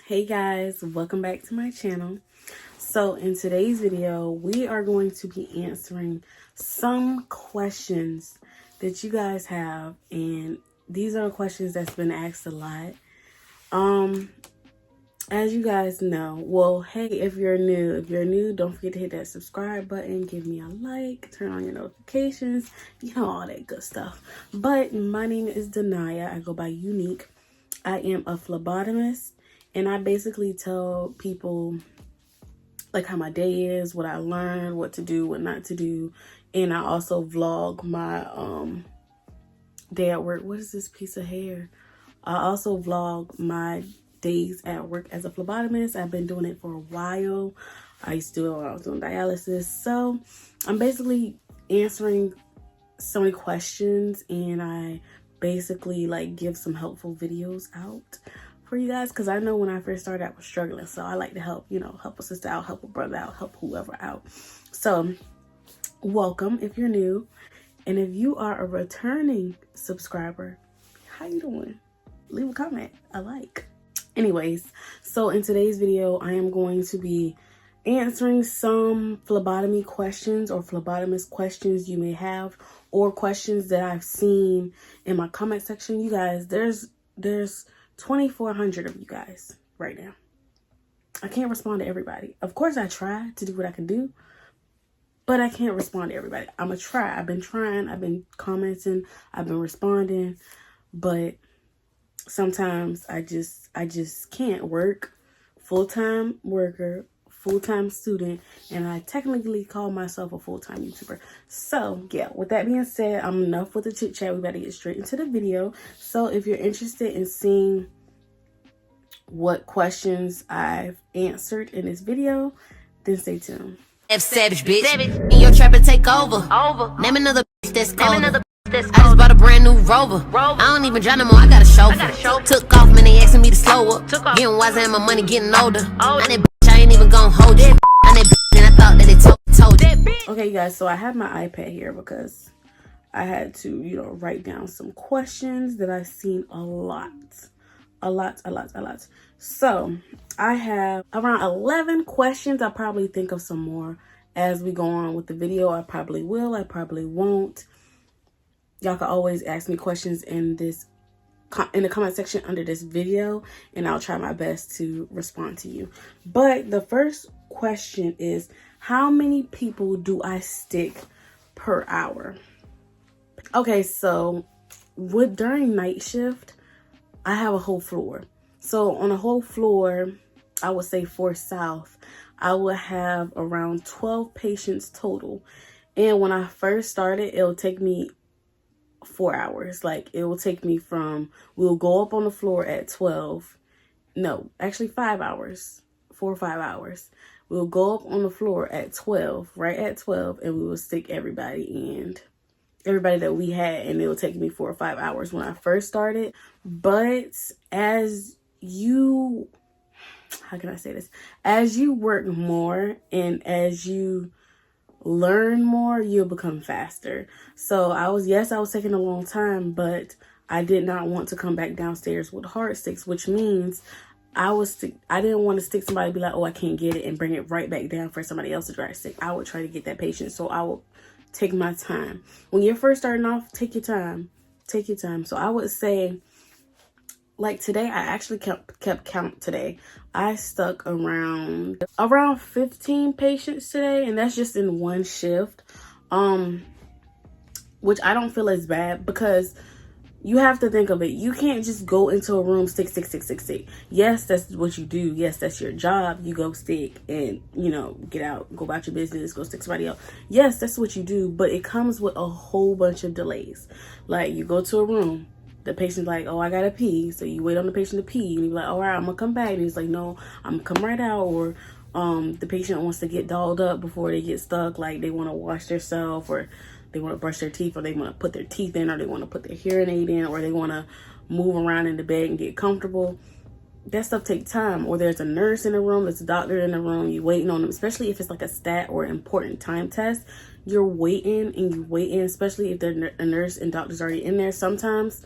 Hey guys, welcome back to my channel. So in today's video, we are going to be answering some questions that you guys have, and these are questions that's been asked a lot. As you guys know, well, hey, if you're new, don't forget to hit that subscribe button, give me a like, turn on your notifications, all that good stuff. But my name is Denaya. I go by Unique. I am a phlebotomist, and I basically tell people like how my day is, what I learned, what to do, what not to do. And I also vlog my day at work. What is this piece of hair? I also vlog my days at work as a phlebotomist. I've been doing it for a while. I used to do it when I was doing dialysis. So I'm basically answering so many questions, and I basically like give some helpful videos out for you guys, because I know when I first started I was struggling, so I like to help, help a sister out, help a brother out, help whoever out. So welcome if you're new, and if you are a returning subscriber, how you doing? Leave a comment, a like. Anyways, so in today's video I am going to be answering some phlebotomy questions or phlebotomist questions you may have, or questions that I've seen in my comment section. You guys, there's 2,400 of you guys right now. I can't respond to everybody. Of course I try to do what I can do, but I can't respond to everybody. I'm gonna try. I've been trying, I've been commenting, I've been responding, but sometimes I just can't work. Full-time worker, full-time student, and I technically call myself a full-time YouTuber. So yeah, with that being said, I'm enough with the chit chat. We better get straight into the video. So if you're interested in seeing what questions I've answered in this video, then stay tuned. F savage bitch, and your trapper take over. Name another bitch that's colder. I just bought a brand new Rover. I don't even drive no more, I got a chauffeur. Took off, man, they asking me to slow up. Getting wiser and my money getting older. Now that bitch, I ain't even gonna hold it. Now that bitch, and I thought that it told it. Okay, you guys, so I have my iPad here because I had to, write down some questions that I've seen a lot. So I have around 11 questions. I'll probably think of some more as we go on with the video. I probably will, I probably won't. Y'all can always ask me questions in the comment section under this video, and I'll try my best to respond to you. But the first question is, how many people do I stick per hour? Okay, so during night shift, I have a whole floor. So on a whole floor, I would say 4 South, I would have around 12 patients total. And when I first started, it'll take me 4 hours. Like, it will take me we'll go up on the floor at 12. No, actually 5 hours, 4 or 5 hours. We'll go up on the floor at 12, right at 12, and we will stick everybody that we had, and it will take me 4 or 5 hours when I first started. But as you work more and as you learn more, you'll become faster. So I was taking a long time, but I did not want to come back downstairs with hard sticks, which means I didn't want to stick somebody, be like, oh, I can't get it, and bring it right back down for somebody else to try to stick. I would try to get that patient, so I would take my time. When you're first starting off, take your time. So I would say, like today, I actually kept count today. I stuck around 15 patients today, and that's just in one shift. Which I don't feel as bad, because you have to think of it. You can't just go into a room, stick. Yes, that's what you do. Yes, that's your job. You go stick and, get out, go about your business, go stick somebody else. Yes, that's what you do, but it comes with a whole bunch of delays. Like, you go to a room, the patient's like, oh, I gotta pee. So you wait on the patient to pee, and you're like, all right, I'm gonna come back. And he's like, no, I'm gonna come right out. Or the patient wants to get dolled up before they get stuck. Like, they want to wash themselves, or they want to brush their teeth, or they want to put their teeth in, or they want to put their hearing aid in, or they want to move around in the bed and get comfortable. That stuff takes time. Or there's a nurse in the room, there's a doctor in the room, you waiting on them, especially if it's like a stat or important time test. You're waiting, especially if they're a nurse and doctor's already in there. Sometimes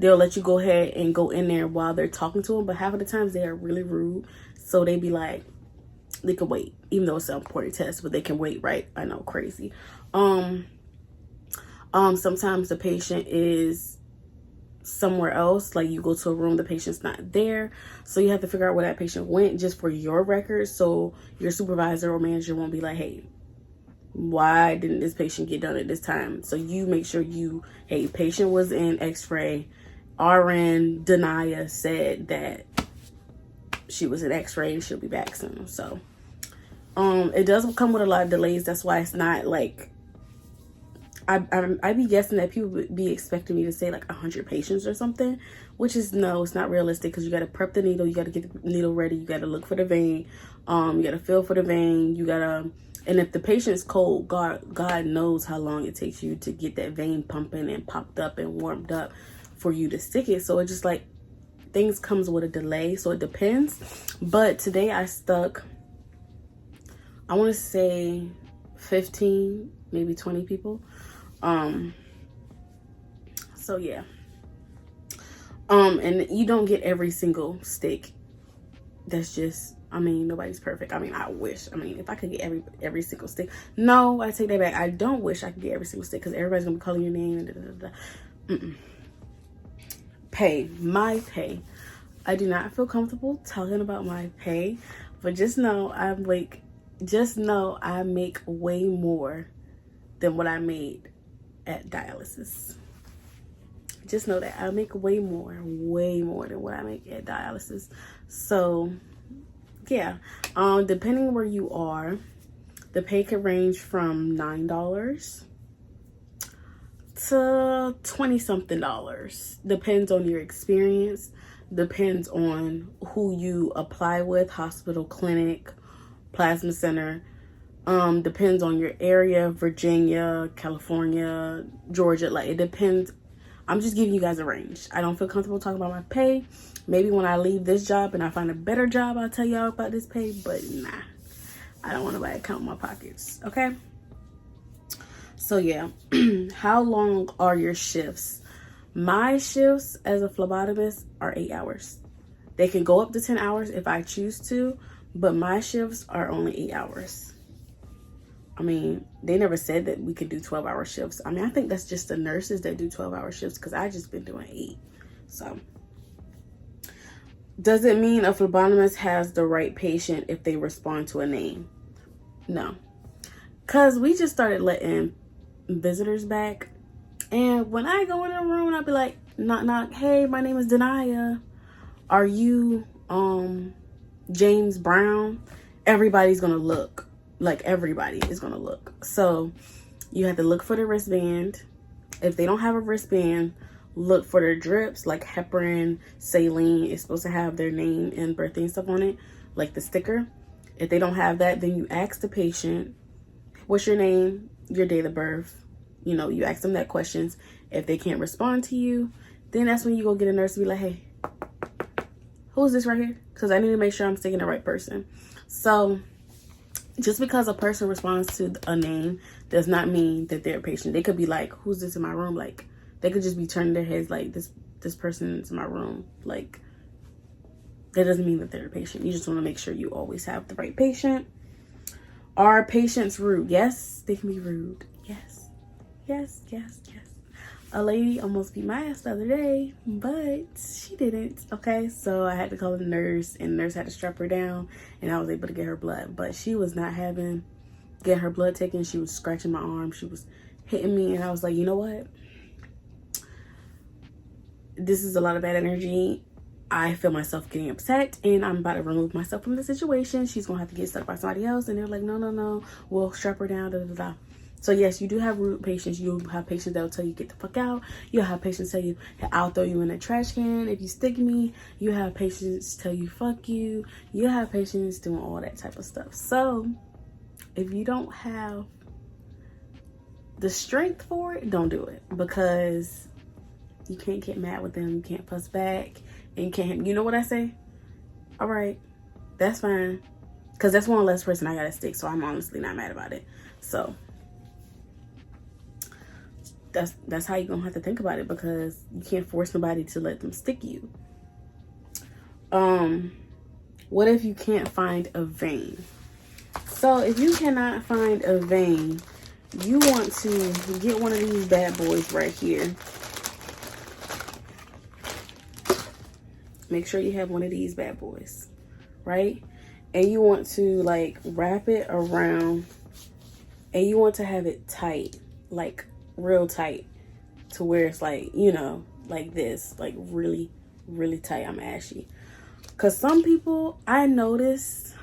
they'll let you go ahead and go in there while they're talking to them. But half of the times they are really rude. So they be like, they can wait, even though it's an important test, but they can wait, right? I know, crazy. Sometimes the patient is somewhere else, like you go to a room, the patient's not there, so you have to figure out where that patient went just for your records, so your supervisor or manager won't be like, hey, why didn't this patient get done at this time? So you make sure hey, patient was in x-ray, RN Denia said that she was in x-ray and she'll be back soon. So it does come with a lot of delays. That's why it's not like, I be guessing that people would be expecting me to say like 100 patients or something, which is, no, it's not realistic, because you got to prep the needle, you got to get the needle ready, you got to look for the vein, you got to feel for the vein, you got to, and if the patient's cold, God knows how long it takes you to get that vein pumping and popped up and warmed up for you to stick it. So it just like, things comes with a delay, so it depends. But today I stuck, I want to say 15, maybe 20 people. So yeah. And you don't get every single stick. That's just, I mean, nobody's perfect. I mean, I wish. I mean, if I could get every single stick. No, I take that back. I don't wish I could get every single stick, because everybody's gonna be calling your name and Pay, my pay. I do not feel comfortable talking about my pay, but just know I make way more than what I made at dialysis. Just know that I make way more than what I make at dialysis. So yeah, depending where you are, the pay could range from $9 to 20 something dollars. Depends on your experience, depends on who you apply with, hospital, clinic, plasma center. Depends on your area, Virginia, California, Georgia, like it depends. I'm just giving you guys a range. I don't feel comfortable talking about my pay. Maybe when I leave this job and I find a better job, I'll tell y'all about this pay, but nah, I don't want nobody to count my pockets, okay? So yeah, how long are your shifts? My shifts as a phlebotomist are 8 hours. They can go up to 10 hours if I choose to, but my shifts are only 8 hours. I mean, they never said that we could do 12-hour shifts. I mean, I think that's just the nurses that do 12-hour shifts, because I just been doing 8. So, does it mean a phlebotomist has the right patient if they respond to a name? No. Because we just started letting visitors back. And when I go in a room, I'll be like, knock, knock. Hey, my name is Denia. Are you James Brown? Everybody's going to look. Like, everybody is going to look. So you have to look for the wristband. If they don't have a wristband, look for their drips, like heparin, saline. It's supposed to have their name and birthday and stuff on it, like the sticker. If they don't have that, then you ask the patient, what's your name, your date of birth? You know, you ask them that questions. If they can't respond to you, then that's when you go get a nurse and be like, hey, who's this right here? Because I need to make sure I'm sticking the right person. So just because a person responds to a name does not mean that they're a patient. They could be like, who's this in my room? Like, they could just be turning their heads like, this person's in my room. Like, that doesn't mean that they're a patient. You just want to make sure you always have the right patient. Are patients rude? Yes, they can be rude. Yes. Yes, yes, yes. A lady almost beat my ass the other day, but she didn't, okay? So I had to call the nurse, and the nurse had to strap her down, and I was able to get her blood. But she was not get her blood taken. She was scratching my arm. She was hitting me, and I was like, you know what? This is a lot of bad energy. I feel myself getting upset, and I'm about to remove myself from the situation. She's going to have to get stuck by somebody else. And they're like, no, we'll strap her down, da-da-da. So yes, you do have rude patients. You have patients that will tell you, get the fuck out. You have patients tell you, I'll throw you in a trash can if you stick me. You have patients tell you, fuck you. You have patients doing all that type of stuff. So if you don't have the strength for it, don't do it, because you can't get mad with them. You can't fuss back, and you can't, you know what I say? All right, that's fine. Because that's one less person I got to stick. So I'm honestly not mad about it. So that's how you're gonna have to think about it, because you can't force somebody to let them stick you. What if you can't find a vein? So if you cannot find a vein, you want to get one of these bad boys right here. Make sure you have one of these bad boys, right? And you want to like wrap it around, and you want to have it tight, like real tight, to where it's like, you know, like this, like really, really tight. I'm ashy. Because some people, I noticed,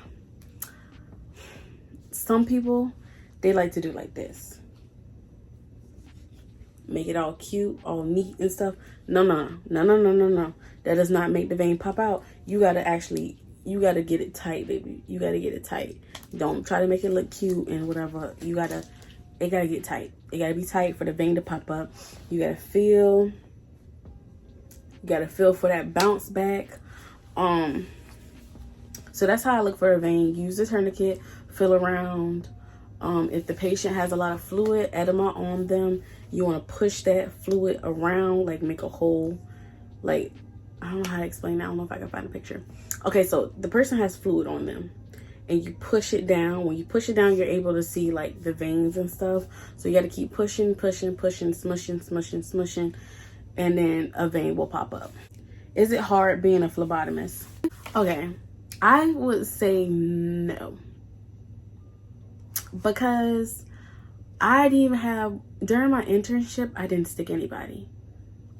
some people, they like to do like this. Make it all cute, all neat and stuff. No. That does not make the vein pop out. You gotta get it tight, baby. You gotta get it tight. Don't try to make it look cute and whatever. It gotta get tight. It gotta be tight for the vein to pop up. You gotta feel for that bounce back. So that's how I look for a vein. Use the tourniquet, feel around. If the patient has a lot of fluid, edema on them, you want to push that fluid around, like make a hole. Like, I don't know how to explain that. I don't know if I can find a picture. Okay, so the person has fluid on them and you push it down. When you push it down, you're able to see like the veins and stuff. So you got to keep pushing, smushing, and then a vein will pop up. Is it hard being a phlebotomist? Okay, I would say no. Because I didn't even have, during my internship, I didn't stick anybody.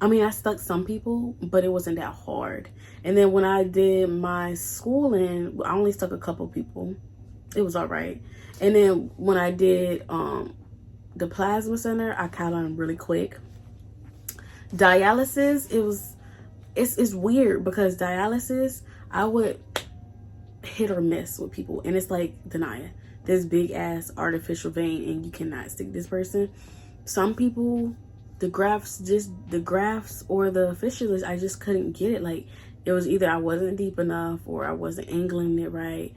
I mean, I stuck some people, but it wasn't that hard. And then when I did my schooling, I only stuck a couple people. It was all right. And then when I did the plasma center, I caught on really quick. Dialysis, it's weird, because dialysis, I would hit or miss with people. And it's like Denia, this big ass artificial vein, and you cannot stick this person. Some people, the grafts or the fistulars, I just couldn't get it. Like, it was either I wasn't deep enough or I wasn't angling it right.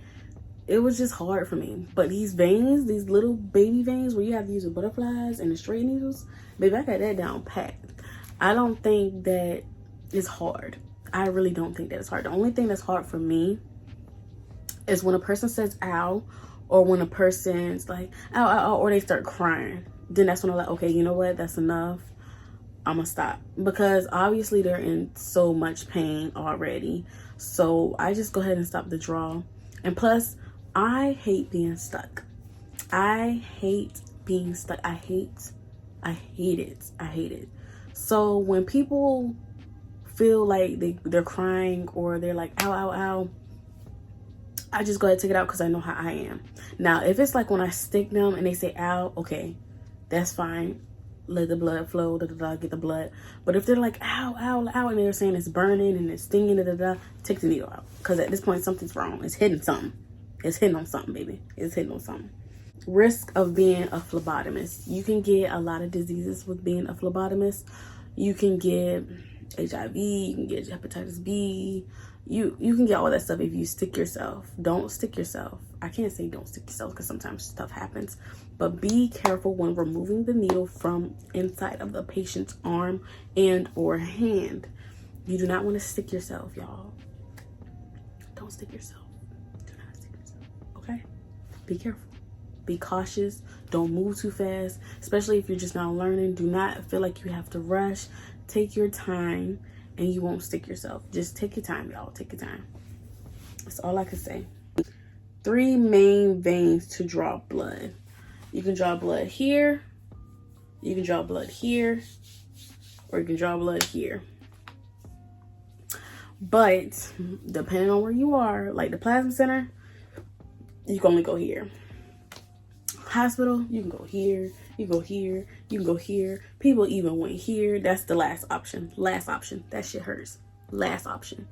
It was just hard for me. But these veins, these little baby veins where you have to use the butterflies and the straight needles, baby, I got that down pat. I don't think that is hard. I really don't think that it's hard. The only thing that's hard for me is when a person says ow, or when a person's like ow, ow, ow, or they start crying. Then that's when I'm like, okay, you know what? That's enough. I'm gonna stop, because obviously they're in so much pain already. So I just go ahead and stop the draw. And plus, I hate being stuck. I hate being stuck. I hate it. So when people feel like they're crying or they're like ow, ow, ow, I just go ahead and take it out, because I know how I am. Now, if it's like when I stick them and they say ow, okay, that's fine. Let the blood flow, get the blood. But if they're like ow, ow, ow, and they're saying it's burning and it's stinging, take the needle out. Because at this point, something's wrong. It's hitting something. It's hitting on something, baby. It's hitting on something. Risk of being a phlebotomist. You can get a lot of diseases with being a phlebotomist. You can get HIV, you can get hepatitis B. You can get all that stuff if you stick yourself. Don't stick yourself. I can't say don't stick yourself, because sometimes stuff happens. But be careful when removing the needle from inside of the patient's arm and or hand. You do not want to stick yourself, y'all. Don't stick yourself. Do not stick yourself, okay? Be careful. Be cautious. Don't move too fast, especially if you're just now learning. Do not feel like you have to rush. Take your time, and you won't stick yourself. Just take your time, y'all. Take your time. That's all I can say. 3 main veins to draw blood. You can draw blood here, you can draw blood here, or you can draw blood here. But depending on where you are, like the plasma center, you can only go here. Hospital, you can go here, you go here, you can go here. People even went here. That's the last option. Last option. That shit hurts. Last option.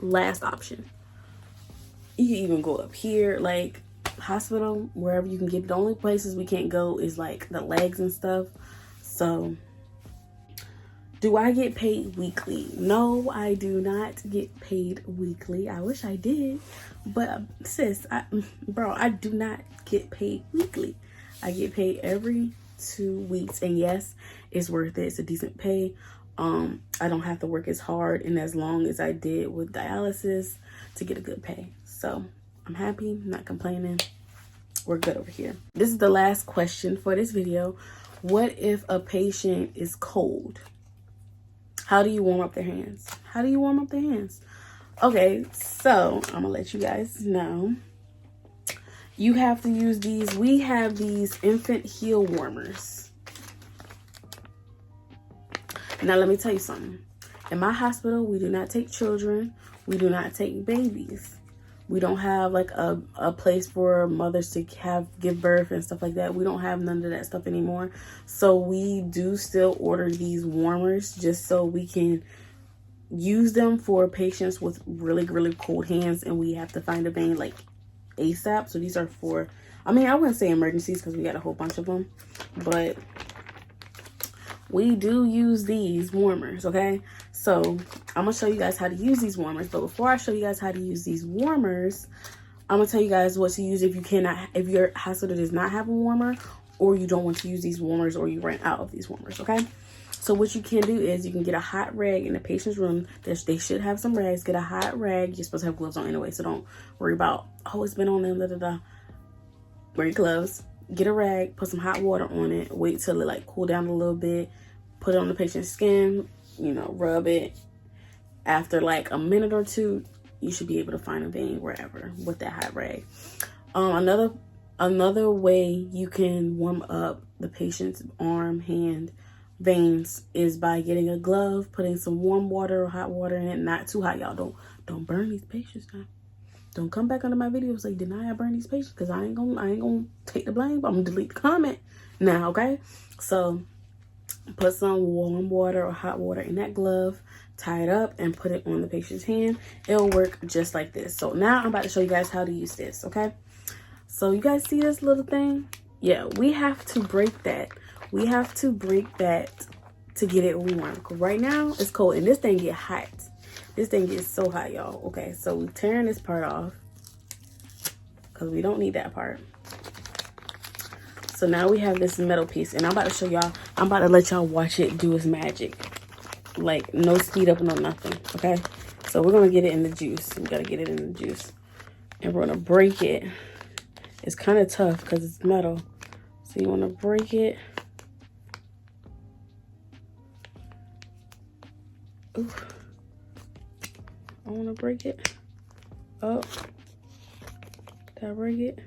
Last option. You can even go up here, like hospital, wherever you can get. The only places we can't go is like the legs and stuff. So, do I get paid weekly? No, I do not get paid weekly. I wish I did, but sis, I do not get paid weekly. I get paid every 2 weeks. And yes, it's worth it. It's a decent pay. I don't have to work as hard and as long as I did with dialysis to get a good pay. So I'm happy, not complaining. We're good over here. This is the last question for this video. What if a patient is cold? How do you warm up their hands? How do you warm up their hands? Okay, so I'm gonna let you guys know. You have to use these. We have these infant heel warmers. Now let me tell you something. In my hospital, we do not take children. We do not take babies. We don't have like a place for mothers to give birth and stuff like that. We don't have none of that stuff anymore. So we do still order these warmers just so we can use them for patients with really, really cold hands and we have to find a vein like ASAP. So these are for, I mean, I wouldn't say emergencies because we got a whole bunch of them, but we do use these warmers, okay? So I'm gonna show you guys how to use these warmers, but before I show you guys how to use these warmers, I'm gonna tell you guys what to use if your hospital does not have a warmer, or you don't want to use these warmers, or you rent out of these warmers, okay? So what you can do is you can get a hot rag in the patient's room. They should have some rags. Get a hot rag. You're supposed to have gloves on anyway, so don't worry about, oh, it's been on them, Wear your gloves. Get a rag, put some hot water on it, wait till it like cool down a little bit, put it on the patient's skin, you know, rub it. After like a minute or two, you should be able to find a vein wherever with that hot rag. Another way you can warm up the patient's arm, hand, veins is by getting a glove, putting some warm water or hot water in it. Not too hot, y'all. Don't burn these patients now. Don't come back under my videos like, did I burn these patients? Because I ain't gonna take the blame. I'm gonna delete the comment now, okay? So put some warm water or hot water in that glove, tie it up, and put it on the patient's hand. It'll work just like this. So now I'm about to show you guys how to use this, okay? So you guys see this little thing? Yeah, we have to break that. We have to break that to get it warm. Right now, it's cold, and this thing get hot. This thing gets so hot, y'all. Okay, so we're tearing this part off because we don't need that part. So now we have this metal piece, and I'm about to show y'all. I'm about to let y'all watch it do its magic. Like, no speed up, no nothing, okay? So we're going to get it in the juice. We got to get it in the juice. And we're going to break it. It's kind of tough because it's metal. So you want to break it. Ooh. I want to break it. Oh. Did I break it?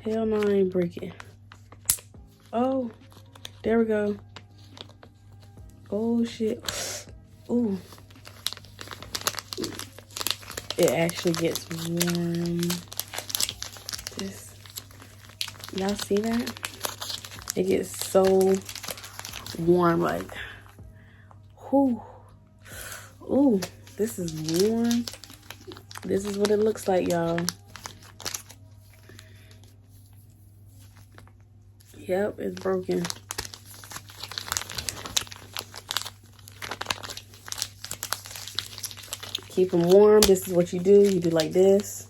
Hell no, I ain't break it. Oh. There we go. Oh, shit. Ooh. It actually gets warm. Y'all see that? It gets so warm, like, whew. Ooh, this is warm. This is what it looks like, y'all. Yep, it's broken. Keep them warm. This is what you do. You do like this.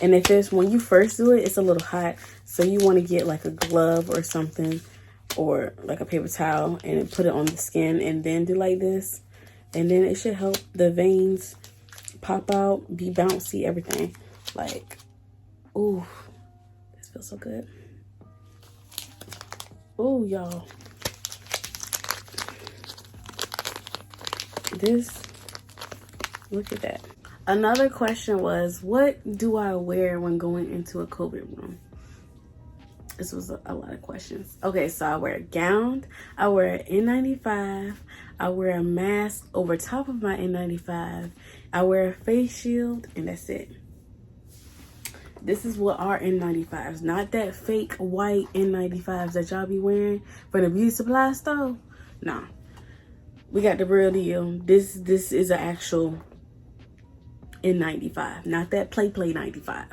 And if it's, when you first do it, it's a little hot. So you want to get like a glove or something, or like a paper towel, and put it on the skin and then do like this. And then it should help the veins pop out, be bouncy, everything. Like, ooh, this feels so good. Ooh, y'all. This, look at that. Another question was, what do I wear when going into a COVID room? This was a lot of questions. Okay, so I wear a gown, I wear an N95, I wear a mask over top of my N95, I wear a face shield, and that's it. This is what our N95s, not that fake white N95s that y'all be wearing from the beauty supply store. Nah, we got the real deal. This is an actual N95, not that play 95.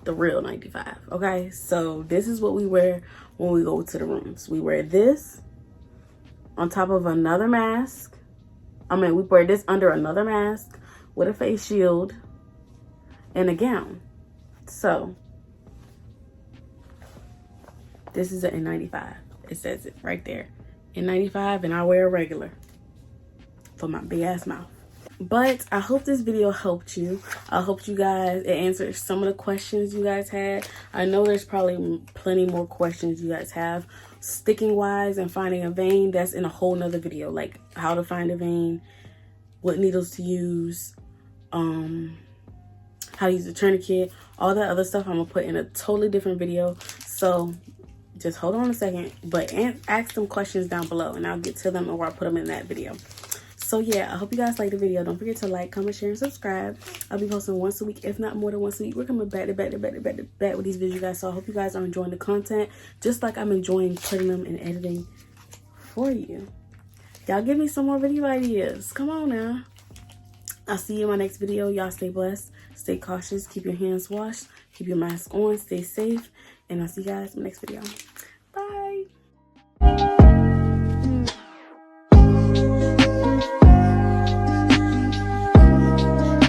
The real 95, okay? So this is what we wear when we go to the rooms. We wear this on top of another mask. I mean, we wear this under another mask with a face shield and a gown. So This is an N95. It says it right there. N95, and I wear a regular for my big ass mouth. But I hope this video helped you. I hope you guys, it answered some of the questions you guys had. I know there's probably plenty more questions you guys have. Sticking wise and finding a vein, that's in a whole nother video. Like how to find a vein, what needles to use, how to use a tourniquet, all that other stuff I'm gonna put in a totally different video. So just hold on a second, but ask them questions down below and I'll get to them, or I'll put them in that video. So yeah, I hope you guys liked the video. Don't forget to like, comment, share, and subscribe. I'll be posting once a week, if not more than once a week. We're coming back with these videos, guys. So I hope you guys are enjoying the content, just like I'm enjoying putting them and editing for you. Y'all give me some more video ideas. Come on now. I'll see you in my next video. Y'all stay blessed, stay cautious, keep your hands washed, keep your mask on, stay safe, and I'll see you guys in the next video.